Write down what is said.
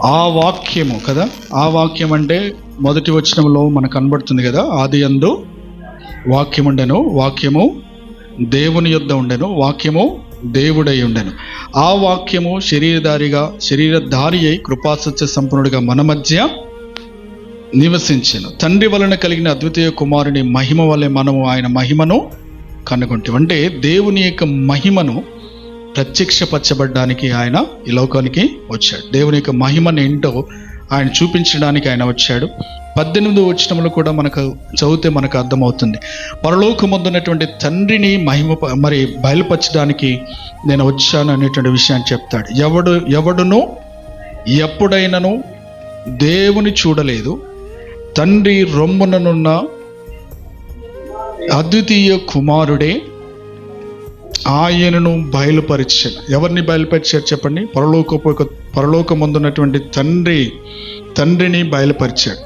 ఆ వాక్యము కదా, ఆ వాక్యం అంటే మొదటి వచనంలో మనకు కనబడుతుంది కదా, ఆది యందు వాక్యం ఉండెను, వాక్యము దేవుని యొద్ద ఉండెను, వాక్యము దేవుడై ఉండెను. ఆ వాక్యము శరీరధారి అయి కృపాసత్య సంపన్నుడిగా మన మధ్య నివసించెను. తండ్రి వలన కలిగిన అద్వితీయ కుమారుని మహిమ వలె మనము ఆయన మహిమను కనుగొంటాం. అంటే దేవుని యొక్క మహిమను ప్రత్యక్షపరచబడ్డానికి ఆయన ఈ లోకానికి వచ్చాడు. దేవుని యొక్క మహిమను ఏంటో ఆయన చూపించడానికి ఆయన వచ్చాడు. 18వ వచనంలో కూడా మనకు చదివితే మనకు అర్థమవుతుంది. పరలోకమందున్నటువంటి తండ్రిని మరి బయలుపరచడానికి నేను వచ్చాను అనేటువంటి విషయాన్ని చెప్తాడు. ఎవడును ఎప్పుడైనను దేవుని చూడలేదు, తండ్రి రొమ్ముననున్న అద్వితీయ కుమారుడే ఆయనను బయలుపరిచాడు. ఎవరిని బయలుపరిచారు చెప్పండి? పరలోకమందున్నటువంటి తండ్రిని బయలుపరిచాడు.